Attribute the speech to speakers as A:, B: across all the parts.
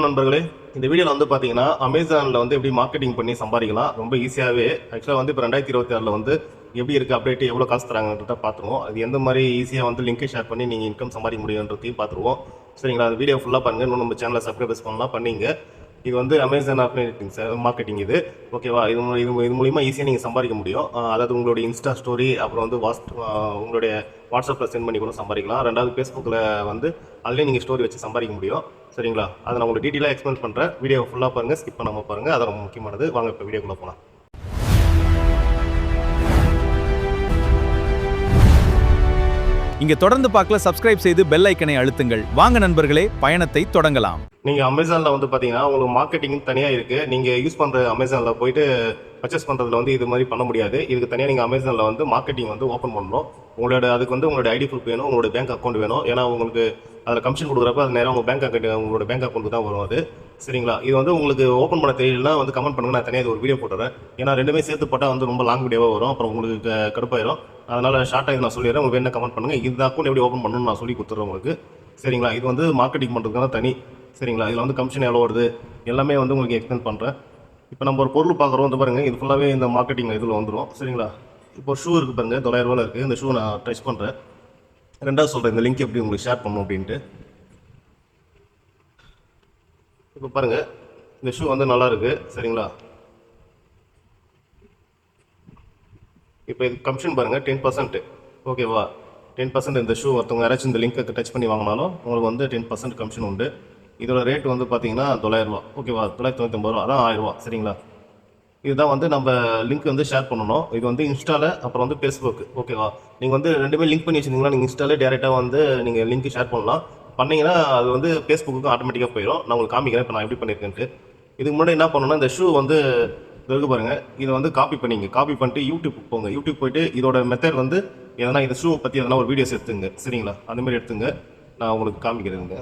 A: நண்பர்களே, இந்த வீடியோல வந்து பாத்தீங்கன்னா அமேசான்ல வந்து எப்படி மார்க்கெட்டிங் பண்ணி சம்பாதிக்கலாம் ரொம்ப ஈஸியாவே. ஆக்சுவலா வந்து இப்போ 2026ல வந்து எப்படி இருக்கு அப்டேட், எவ்வளவு காசு தராங்கன்றத பாத்துருவோம். அது எந்த மாதிரி ஈஸியா வந்து லிங்க் ஷேர் பண்ணி நீங்க இன்கம் சம்பாதிக்க முடியும்ன்றதையும் பாத்துருவோம். சரிங்களா? அந்த வீடியோ ஃபுல்லா பாருங்க. இன்னும் நம்ம சேனலை சப்ஸ்கிரைப் பண்ணலாம் பண்ணீங்க. இது வந்து அமேசான் மார்க்கெட்டிங் இது. ஓகேவா? இது இது இது மூலியமா ஈஸியாக நீங்கள் சம்பாதிக்க முடியும். அதாவது உங்களுடைய இன்ஸ்டா ஸ்டோரி, அப்புறம் வந்து உங்களுடைய வாட்ஸ்அப்பில் சென்ட் பண்ணி கூட சம்பாதிக்கலாம். ரெண்டாவது ஃபேஸ்புக்கில் வந்து அதுலேயே நீங்கள் ஸ்டோரி வச்சு சம்பாதிக்க முடியும். சரிங்களா? அதை நான் உங்களுக்கு டீட்டெயிலாக எக்ஸ்பிளைன் பண்ணுறேன். வீடியோ ஃபுல்லாக பாருங்கள், ஸ்கிப் பண்ணாமல் பாருங்கள். அது ரொம்ப முக்கியமானது. வாங்க இப்போ வீடியோக்குள்ளே போகலாம்.
B: இங்க தொடர்ந்து பார்க்கல சப்ஸ்கிரைப் செய்து பெல் ஐக்கனை அழுத்துங்கள். வாங்க நண்பர்களே, பயணத்தை தொடங்கலாம்.
A: நீங்கள் அமேசானில் வந்து பார்த்தீங்கன்னா உங்களுக்கு மார்க்கெட்டிங் தனியாக இருக்குது. நீங்கள் யூஸ் பண்ணுற அமேசானில் போயிட்டு பர்ச்சேஸ் பண்ணுறதுல வந்து இது மாதிரி பண்ண முடியாது. இதுக்கு தனியாக நீங்கள் அமேசானில் வந்து மார்க்கெட்டிங் வந்து ஓப்பன் பண்ணணும். அதுக்கு வந்து உங்களோட ஐடி ப்ரூஃப் வேணும், உங்களோட பேங்க் அக்கௌண்ட் வேணும். ஏன்னா உங்களுக்கு அதில் கமிஷன் கொடுக்குறப்ப அது நேரம் உங்கள் உங்களோட பேங்க் அக்கௌண்ட் தான் வரும் அது. சரிங்களா? இது வந்து உங்களுக்கு ஓப்பன் பண்ண தெரியலனா வந்து கமெண்ட் பண்ணுங்க, நான் தனியாக ஒரு வீடியோ போட்டுறேன். ஏன்னா ரெண்டுமே சேர்த்து போட்டால் வந்து ரொம்ப லாங் வீடியோவாக வரும், அப்புறம் உங்களுக்கு கடுப்பாயிரும். அதனால் ஷார்ட்டாக இது நான் சொல்லிடுறேன். உங்களுக்கு என்ன கமெண்ட் பண்ணுங்கள். இந்த அக்கௌண்ட் எப்படி ஓப்பன் பண்ணணும்னு நான் சொல்லி கொடுத்துட்றேன் உங்களுக்கு. சரிங்களா? இது வந்து மார்க்கெட்டிங் பண்ணுறதுக்கான தனி. சரிங்களா? இதில் வந்து கமிஷன் எவ்வளோ வருது எல்லாமே வந்து உங்களுக்கு எக்ஸ்பிளைன் பண்ணுறேன். இப்போ நம்ம ஒரு பொருள் பார்க்குறோம் வந்து பாருங்கள், இது ஃபுல்லாகவே இந்த மார்க்கெட்டிங் இதில் வந்துடும். சரிங்களா? இப்போ ஷூ இருக்குது பாருங்கள், 900 ரூபாயில் இருக்குது. இந்த ஷூ நான் டச் பண்ணுறேன். ரெண்டாவது சொல்கிறேன் இந்த லிங்க் எப்படி உங்களுக்கு ஷேர் பண்ணணும் அப்படின்ட்டு. இப்போ பாருங்கள், இந்த ஷூ வந்து நல்லா இருக்குது. சரிங்களா? இப்போ இது கமிஷன் பாருங்கள் 10%. ஓகேவா? 10% இந்த ஷூ ஒருத்தவங்க யாராச்சும் இந்த லிங்க்கை டச் பண்ணி வாங்கினாலும் உங்களுக்கு வந்து 10% கமிஷன் உண்டு. இதோட ரேட் வந்து பார்த்தீங்கன்னா 900 ரூபா. ஓகேவா? 999 ரூபா, அதான் 1000 ரூபா. சரிங்களா? இதுதான் வந்து நம்ம லிங்க் வந்து ஷேர் பண்ணணும். இது வந்து இன்ஸ்டால, அப்புறம் வந்து ஃபேஸ்புக். ஓகேவா? நீங்கள் வந்து ரெண்டுமே லிங்க் பண்ணி வச்சிருந்தீங்கன்னா நீங்கள் இன்ஸ்டாலே டேரெக்டாக வந்து நீங்கள் லிங்க் ஷேர் பண்ணலாம். பண்ணிங்கன்னா அது வந்து ஃபேஸ்புக்கு ஆட்டோமேட்டிக்காக போயிடும். நான் உங்களுக்கு காமிக்கிறேன் இப்போ நான் எப்படி பண்ணியிருக்கேன்ட்டு. இதுக்கு முன்னாடி என்ன பண்ணணும்னா, இந்த ஷூ வந்து இருக்கு பாருங்க, இதை வந்து காப்பி பண்ணிட்டு யூடியூப் போங்க. யூடியூப் போயிட்டு இதோட மெத்தட் வந்து எதனா இந்த ஷூ பற்றி எதனா ஒரு வீடியோஸ் எடுத்துங்க. சரிங்களா? அந்த மாதிரி எடுத்துங்க, நான் உங்களுக்கு காமிக்கிறேங்க.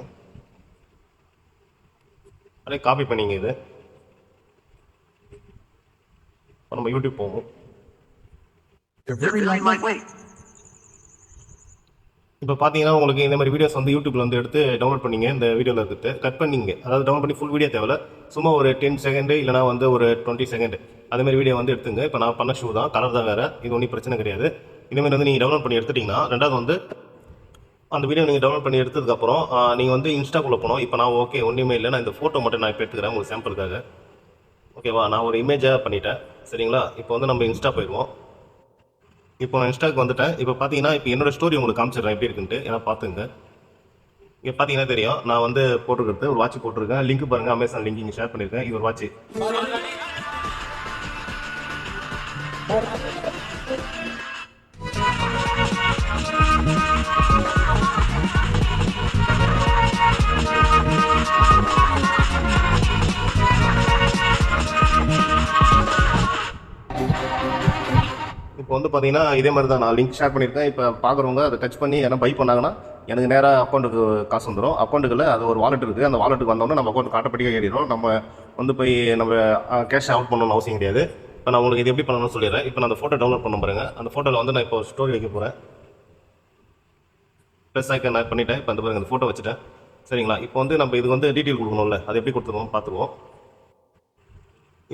A: அதே காப்பி பண்ணிங்க. இது நம்ம யூடியூப் போவோம். இப்போ பார்த்தீங்கன்னா உங்களுக்கு இந்த மாதிரி வீடியோஸ் வந்து யூடியூப்ல வந்து எடுத்து டவுன்லோட் பண்ணிங்க. இந்த வீடியோவில் இருக்கிறது கட் பண்ணிங்க. அதாவது டவுன்லோட் பண்ணி ஃபுல் வீடியோ தேவையில்ல, சும்மா ஒரு 10 செகண்ட் இல்லைனா வந்து ஒரு 20 செகண்ட் அது மாதிரி வீடியோ வந்து எடுத்துங்க. இப்போ நான் பண்ண ஷூ தான், கலர் தான் வேறு, இது ஒன்றும் பிரச்சனை கிடையாது. இதேமாதிரி வந்து நீங்கள் டவுன்லோட் பண்ணி எடுத்துட்டிங்கன்னா, ரெண்டாவது வந்து அந்த வீடியோ நீங்கள் டவுன்லோட் பண்ணி எடுத்ததுக்கப்புறம் நீங்கள் வந்து இன்ஸ்டாக்குள்ளே போகணும். இப்போ நான் ஓகே ஒன்றுமே இல்லை, நான் இந்த ஃபோட்டோ மட்டும் நான் இப்போ எடுத்துக்கிறேன் உங்களுக்கு சாம்பிளுக்காக. ஓகேவா? நான் ஒரு இமேஜாக பண்ணிட்டேன். சரிங்களா? இப்போ வந்து நம்ம இன்ஸ்டா போயிடுவோம். இப்போ நான் இன்ஸ்டாக்கு வந்துட்டேன். இப்போ பார்த்தீங்கன்னா இப்போ என்னோட ஸ்டோரி உங்களுக்கு காமிச்சிடுறேன் எப்படி இருக்குன்ட்டு. ஏன்னா பார்த்துங்க, இங்கே பார்த்தீங்கன்னா தெரியும். நான் வந்து போட்டுருக்கிறது ஒரு வாட்ச் போட்டிருக்கேன். லிங்க் பாருங்கள், அமேசான் லிங்க் இங்கே ஷேர் பண்ணியிருக்கேன். இது ஒரு வாட்ச். இப்போ வந்து பார்த்தீங்கன்னா இதே மாதிரி தான் நான் லிங்க் ஷேர் பண்ணியிருக்கேன். இப்போ பார்க்குறவங்க அதை டச் பண்ணி ஏன்னா பை பண்ணாங்கன்னா எனக்கு நேராக அக்கௌண்ட்டுக்கு காசு வந்துடும். அக்கௌண்ட்டுக்குள்ள அது ஒரு வாலெட் இருக்குது. அந்த வாலெட்டுக்கு வந்தோடனே நம்ம அக்கௌண்ட் ஆட்டோமேட்டிக்காக ஏறிடும். நம்ம வந்து போய் நம்ம கேஷ் அவுட் பண்ணணும்னு அவசியம் கிடையாது. இப்போ நான் உங்களுக்கு இது எப்படி பண்ணணும்னு சொல்லிடுறேன். இப்போ நான் அந்த ஃபோட்டோ டவுன்லோட் பண்ண பாருங்க. அந்த ஃபோட்டோவில் வந்து நான் இப்போ ஸ்டோரி வைக்க போகிறேன். ப்ளஸ் ஐக்கன் ஆட் பண்ணிவிட்டேன். இப்போ அந்த பாருங்க அந்த ஃபோட்டோ வச்சுட்டேன். சரிங்களா? இப்போ வந்து நம்ம இது வந்து டீட்டெயில் கொடுக்கணும்ல, அது எப்படி கொடுத்துருவோம் பார்த்துருவோம்.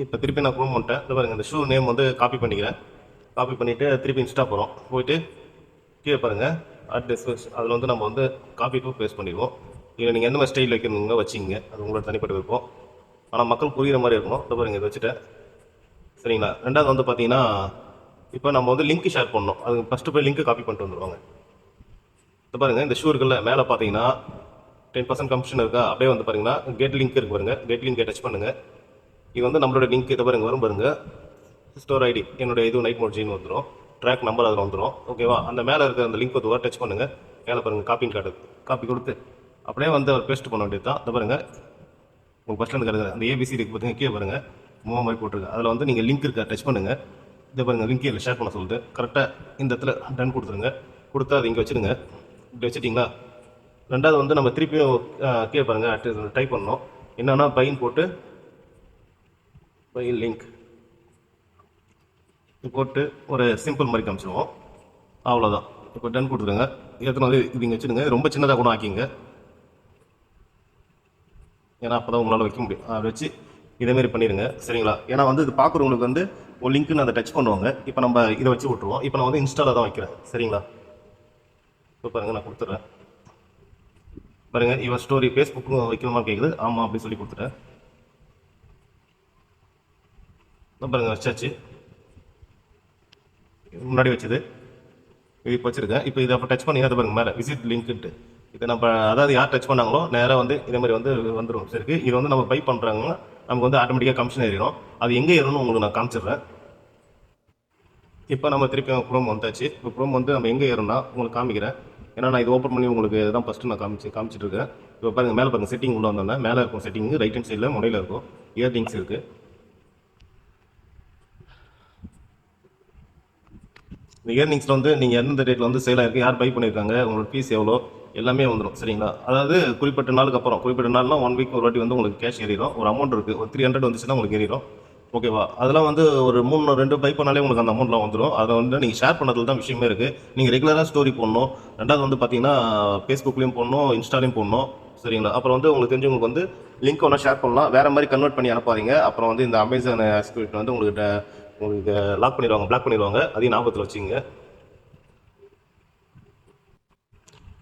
A: இப்போ திருப்பி நான் க்ரோம் பண்ணிட்டேன். இந்த பாருங்க இந்த ஷூ நேம் வந்து காப்பி பண்ணிக்கிறேன். காப்பி பண்ணிவிட்டு திருப்பி இன்ஸ்டா போகிறோம். போயிட்டு கீழே பாருங்கள் அட்ரஸ், அதில் வந்து நம்ம வந்து காப்பி டு பேஸ்ட் பண்ணிடுவோம். இதில் நீங்கள் எந்த மாதிரி ஸ்டைல் வைக்கணுங்க வச்சிங்க, அது உங்களோட தனிப்பட்ட விருப்பம். ஆனால் மக்கள் புரிகிற மாதிரி இருக்கணும். இந்த பாருங்க இதை வச்சுட்டேன். சரிங்களா? ரெண்டாவது வந்து பார்த்தீங்கன்னா இப்போ நம்ம வந்து லிங்க் ஷேர் பண்ணணும். அது ஃபஸ்ட்டு போய் லிங்க் காப்பி பண்ணிட்டு வந்துடுவாங்க. இந்த பாருங்கள் இந்த ஷூ இருக்குல்ல, மேலே பார்த்தீங்கன்னா 10% கமிஷன் இருக்கா, அப்படியே வந்து பாருங்கன்னா கெட் லிங்க் இருக்கு பாருங்க. கெட் லிங்கை டச் பண்ணுங்கள். இது வந்து நம்மளோட லிங்க். இதை பாருங்க வரும் பாருங்க, ஸ்டோர் ஐடி என்னோட இது நைட் மோட் ஜின்னு வந்துடும். ட்ராக் நம்பர் அதில் வந்துடும். ஓகேவா? அந்த மேலே இருக்கிற அந்த லிங்க் வந்து டச் பண்ணுங்கள். மேலே பாருங்கள் காப்பின்னு காட்டுது. காப்பி கொடுத்து அப்படியே வந்து அவர் பேஸ்ட் பண்ண வேண்டியது தான். இந்த பாருங்கள் உங்களுக்கு ஃபஸ்ட்டில் இருந்து கிடக்குது அந்த ஏபிசி இருக்கு பார்த்தீங்க, கீழே பாருங்கள் மூவ் மாதிரி போட்டிருக்கு. அதில் வந்து நீங்கள் லிங்க் இருக்கா டச் பண்ணுங்கள். இதை பாருங்கள் லிங்க் இதில் ஷேர் பண்ண சொல்லுது. கரெக்டாக இந்த இடத்துல டன் கொடுத்துருங்க. கொடுத்தா அது இங்கே வச்சுருங்க. இப்படி வச்சுட்டிங்களா? ரெண்டாவது வந்து நம்ம திருப்பியும் கீழே பாருங்கள் டைப் பண்ணணும். என்னன்னா பைன் போட்டு பை லிங்க் போட்டு ஒரு சிம்பிள் மாதிரி காமிச்சிடுவோம். அவ்வளோதான். இப்போ டன் கொடுத்துருங்க. எத்தனை வந்து இது இங்கே வச்சுருங்க. ரொம்ப சின்னதாக கூட ஆக்கிங்க. ஏன்னா அப்போ தான் உங்களால் வைக்க முடியும். அதை வச்சு இதேமாரி பண்ணிடுங்க சரிங்களா. ஏன்னா வந்து இது பார்க்குறவங்களுக்கு வந்து ஒரு லிங்க்குன்னு அதை டச் பண்ணுவாங்க. இப்போ நம்ம இதை வச்சு விட்ருவோம். இப்போ நான் வந்து இன்ஸ்டாவில் தான் வைக்கிறேன் சரிங்களா. இப்போ பாருங்கள் நான் கொடுத்துட்றேன் பாருங்கள். இவன் ஸ்டோரி ஃபேஸ்புக்கும் வைக்கணுமா கேட்குது. ஆமாம் அப்படி சொல்லி கொடுத்துட்டேன். பாருங்கள் வச்சாச்சு. முன்னாடி வச்சது இது இப்போ வச்சுருக்கேன். இப்போ இதை அப்போ டச் பண்ணி அதை பாருங்கள் மேலே விசிட் லிங்க்குன்ட்டு இதை நம்ம அதாவது யார் டச் பண்ணாங்களோ நேராக வந்து இதே மாதிரி வந்து வந்துடும். சரி இது வந்து நம்ம பை பண்ணுறாங்கன்னா நமக்கு வந்து ஆட்டோமேட்டிக்காக கமிஷன் ஏறிடும். அது எங்கே ஏறணும்னு உங்களுக்கு நான் காமிச்சிடுறேன். இப்போ நம்ம திருப்பி குரோம் வந்தாச்சு. இப்போ குரோம் வந்து நம்ம எங்கே ஏறணும்னா உங்களுக்கு காமிக்கிறேன். ஏன்னா நான் இது ஓப்பன் பண்ணி உங்களுக்கு தான் ஃபஸ்ட்டு நான் காமிச்சிட்டு இருக்கேன். இப்போ பாருங்கள் மேலே பாருங்கள் செட்டிங் உள்ள வந்தோம்னா மேலே இருக்கும் செட்டிங். ரைட் ஹேண்ட் சைடில் மொபைலில் இருக்கும் இயர்லிங்க்ஸ் இருக்குது. இந்த இயர்னிங்ஸில் வந்து நீங்கள் எந்தெந்த டேட்டில் வந்து சேல் ஆகிருக்கு, யார் பை பண்ணியிருக்காங்க, உங்களோட ஃபீஸ் எவ்வளோ எல்லாமே வந்துடும் சரிங்களா. அதாவது குறிப்பிட்ட நாளுக்கு அப்புறம் குறிப்பிட்ட நாள்னா 1 வீக் ஒரு வாட்டி வந்து உங்களுக்கு கேஷ் ஏறிடும். ஒரு அமௌண்ட் இருக்குது, ஒரு 300 வந்துச்சுன்னா உங்களுக்கு ஏறிடும். ஓகேவா. அதெல்லாம் வந்து ஒரு 2 பை பண்ணாலே உங்களுக்கு அந்த அமௌண்ட்லாம் வந்துடும். அதை வந்து நீங்கள் ஷேர் பண்ணுறதுல தான் விஷயமே இருக்குது. நீங்கள் ரெகுலராக ஸ்டோரி போடணும். ரெண்டாவது வந்து பார்த்தீங்கன்னா ஃபேஸ்புக்லேயும் போடணும், இன்ஸ்டாலையும் போடணும் சரிங்களா. அப்புறம் வந்து உங்களுக்கு தெரிஞ்சவங்களுக்கு வந்து லிங்க் ஒன்றா ஷேர் பண்ணலாம். வேறு மாதிரி கன்வெர்ட் பண்ணி அனுப்பாதீங்க. அப்புறம் வந்து இந்த அமேசான் ஆஸ்பிரிட் வந்து உங்களுக்கு லாக் பண்ணிடுவாங்க, பிளாக் பண்ணிடுவாங்க. அதையும் ஞாபகத்தில் வச்சுங்க.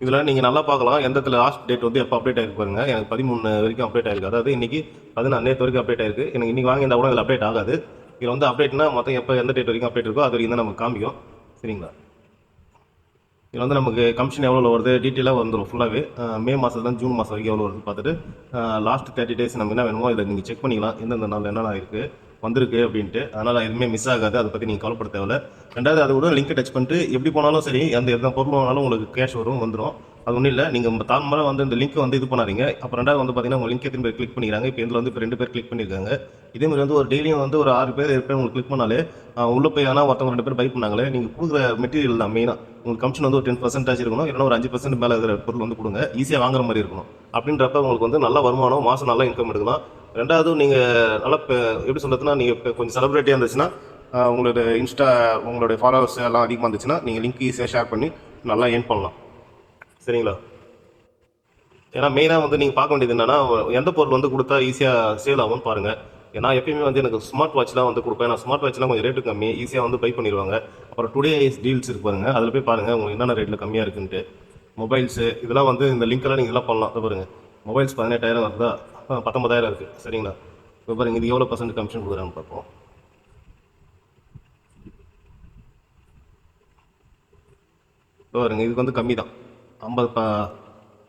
A: இதில் நீங்கள் நல்லா பார்க்கலாம் எந்த இடத்துல லாஸ்ட் டேட் வந்து எப்போ அப்டேட் ஆகிருக்கு பாருங்க. எனக்கு 13 வரைக்கும் அப்டேட் ஆகிருக்கு. அதாவது இன்றைக்கி 14 நேற்று வரைக்கும் அப்டேட் ஆகிருக்கு. எனக்கு இன்றைக்கி வாங்கியிருந்தா கூட இதில் அப்டேட் ஆகாது. இதில் வந்து அப்டேட்னா மொத்தம் எப்போ எந்த டேட் வரைக்கும் அப்டேட் இருக்கோ அது வரைக்கும் தான் நமக்கு காமிக்கும் சரிங்களா. இதில் வந்து நமக்கு கமிஷன் எவ்வளோ வருது டீட்டெயிலாக வந்துடும் ஃபுல்லாகவே. மே மாதம் ஜூன் மாதம் வரைக்கும் எவ்வளோ வருது பார்த்துட்டு லாஸ்ட் 30 டேஸ் நம்ம என்ன வேணுமோ இதை நீங்கள் செக் பண்ணிக்கலாம். எந்தெந்த நாள் என்னென்ன இருக்குது வந்திருக்கு அப்படின்ட்டு. அதனால் எதுவுமே மிஸ் ஆகாது. அதை பற்றி நீங்கள் கவலைப்பட தேவையில்ல. ரெண்டாவது அது கூட லிங்க்கை டச் பண்ணிட்டு எப்படி போனாலும் சரி எந்த பொருள் வாங்கினாலும் உங்களுக்கு கேஷ் வந்துடும். அது ஒன்றும் இல்லை. நீங்கள் தாழ்மரை வந்து இந்த லிங்க்கை வந்து இது பண்ணாதீங்க. அப்புறம் ரெண்டாவது வந்து பார்த்தீங்கன்னா உங்கள் லிங்க் எத்தனை பேர் கிளிக் பண்ணிக்கிறாங்க. இப்போ இதில் வந்து இப்போ 2 பேர் கிளிக் பண்ணியிருக்காங்க. இதேமாதிரி வந்து ஒரு டெய்லியும் வந்து ஒரு 6 பேர் 7 பேர் உங்களுக்கு கிளிக் பண்ணாலே உள்ளே போய் ஆனால் ஒருத்தவங்க 2 பேர் பை பண்ணாங்களே நீங்கள் கொடுக்குற மெட்டீரியல் தான் மெயினாக. உங்களுக்கு கமிஷன் வந்து ஒரு 10% இருக்கணும். இல்லைனா ஒரு 5% மேலே இருக்கிற பொருள் வந்து கொடுங்க. ஈஸியாக வாங்குற மாதிரி இருக்கணும். அப்படின்றப்ப உங்களுக்கு வந்து நல்ல வருமானம், மாதம் நல்லா இன்கம் எடுக்கலாம். ரெண்டாவது நீங்கள் நல்லா எப்படி சொல்கிறதுனா நீங்கள் இப்போ கொஞ்சம் செலிப்ரிட்டியாக இருந்துச்சுன்னா உங்களோட இன்ஸ்டா உங்களுடைய ஃபாலோவர்ஸ் எல்லாம் அதிகமாக இருந்துச்சுன்னா நீங்கள் லிங்க் ஈஸியாக ஷேர் பண்ணி நல்லா ஏர்ன் பண்ணலாம் சரிங்களா. ஏன்னா மெயினாக வந்து நீங்கள் பார்க்க வேண்டியது என்னென்னா எந்த பொருள் வந்து கொடுத்தா ஈஸியாக சேல் ஆகும்னு பாருங்கள். ஏன்னா எப்பயுமே வந்து எனக்கு ஸ்மார்ட் வாட்ச்லாம் வந்து கொடுப்பேன். நான் ஸ்மார்ட் வாட்ச்லாம் கொஞ்சம் ரேட்டு கம்மி, ஈஸியாக வந்து பை பண்ணிடுவாங்க. அப்புறம் டுடே டீல்ஸ் இருக்கு பாருங்கள். அதில் போய் பாருங்கள் உங்களுக்கு என்னென்ன ரேட்டில் கம்மியாக இருக்குன்ட்டு. மொபைல்ஸு இதெல்லாம் வந்து இந்த லிங்க்கெல்லாம் நீங்கள் இதெல்லாம் பண்ணலாம். பாருங்கள் மொபைல்ஸ் 18,000 வருதா, 19,000 இருக்குது சரிங்களா. இப்போ பாருங்கள் இது எவ்வளோ % கமிஷன் கொடுக்குறான்னு பார்ப்போம். இப்போ பாருங்க இதுக்கு வந்து கம்மி தான் 50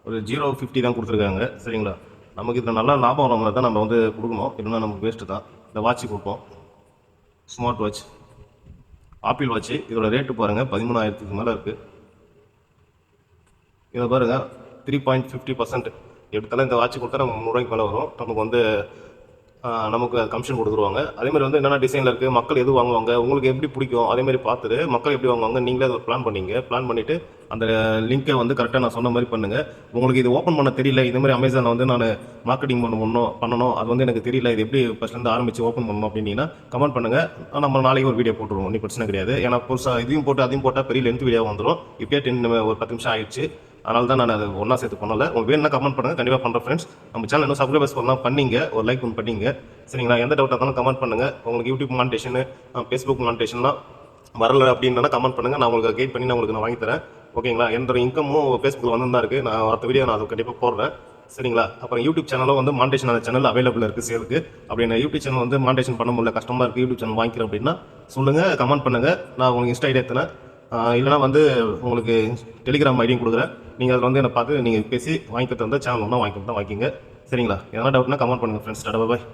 A: ஒரு 0.50 தான் கொடுத்துருக்காங்க சரிங்களா. நமக்கு இதில் நல்லா லாபம் வரவங்க தான் நம்ம வந்து கொடுக்கணும். இல்லைன்னா நமக்கு வேஸ்ட்டு தான். இந்த வாட்ச் கொடுப்போம், ஸ்மார்ட் வாட்ச் ஆப்பிள் வாட்ச்சு. இதோட ரேட்டு பாருங்கள் 13,000க்கு மேலே இருக்குது. இதை பாருங்கள் 3.50% எடுத்தாலும் இந்த வாட்ச் கொடுத்தா நம்ம 300 ரூபாய்க்கு மேலே வரும். நமக்கு வந்து நமக்கு கமிஷன் கொடுத்துருவாங்க. அதேமாதிரி வந்து என்னென்ன டிசைனில் இருக்குது, மக்கள் எது வாங்குவாங்க, உங்களுக்கு எப்படி பிடிக்கும் அதேமாதிரி பார்த்துட்டு மக்கள் எப்படி வாங்குவாங்க நீங்களே அதை பிளான் பண்ணிவிட்டு அந்த லிங்க்கை வந்து கரெக்டாக நான் சொன்ன மாதிரி பண்ணுங்கள். உங்களுக்கு இது ஓப்பன் பண்ண தெரியல, இது மாதிரி அமேசானில் வந்து நான் மார்க்கெட்டிங் பண்ணணும் அது வந்து எனக்கு தெரியல, இது எப்படி ஃபஸ்ட்லேருந்து ஆரம்பித்து ஓப்பன் பண்ணணும் அப்படின்னா கமெண்ட் பண்ணுங்கள். நம்ம நாளைக்கு ஒரு வீடியோ போட்டுருவோம், ஒன்றும் பிரச்சனை கிடையாது. ஏன்னா புதுசாக இதையும் போட்டு அதையும் போட்டால் பெரிய லென்த் வீடியோ வந்துடும். இப்போயே ஒரு 10 நிமிஷம் ஆயிடுச்சு. அதனால தான் நான் அதை ஒன்றா சேர்த்து பண்ணலை. உங்களுக்கு வேணும்னா கமெண்ட் பண்ணுங்கள், கண்டிப்பாக பண்ணுறேன் ஃப்ரெண்ட்ஸ். நம்ம சேனல் இன்னும் சப்ஸ்கிரைபர்ஸ் பண்ணலாம் பண்ணிங்க, ஒரு லைக் ஒன்று பண்ணிங்க சரிங்களா. எந்த டவுட்டாக இருந்தாலும் கமெண்ட் பண்ணுங்கள். உங்களுக்கு யூடியூப் மானிட்டேஷன், ஃபேஸ்புக் மானிட்டேஷன்லாம் வரல அப்படின்னா கமெண்ட் பண்ணுங்கள். நான் உங்களுக்கு கைட் பண்ணி நான் உங்களுக்கு வாங்கி தரேன் ஓகேங்களா. எந்த இன்கமும் ஃபேஸ்புக்கில் வந்து தான் இருக்குது. நான் அடுத்த வீடியோ நான் அதை கண்டிப்பாக போடுறேன் சரிங்களா. அப்புறம் யூடியூப் சேனலும் வந்து மானிட்டேஷன் அந்த சேனல் அவைலபிள் இருக்குது சேலுக்கு. அப்படின்னு யூடியூப் சேனல் வந்து மானிட்டேஷன் பண்ண முடியல, கஷ்டமாக இருக்குது, யூடியூப் சேனல் வாங்கிக்கிறேன் அப்படின்னா சொல்லுங்கள், கமெண்ட் பண்ணுங்கள். நான் உங்களுக்கு இன்ஸ்டா ஐடி எடுத்தேன். இல்லைனா வந்து உங்களுக்கு டெலிகிராம் ஐடியும் கொடுக்குறேன். நீங்கள் அதில் வந்து என்னை பார்த்து நீங்கள் பேசி வாங்கிக்கிறது வந்து சேனல் ஒன்றா வாங்கிக்கிட்டு தான் வாங்கிக்கிங்க சரிங்களா. எதனா டவுட்னா கமெண்ட் பண்ணுங்கள் ஃப்ரெண்ட்ஸ். பாய்.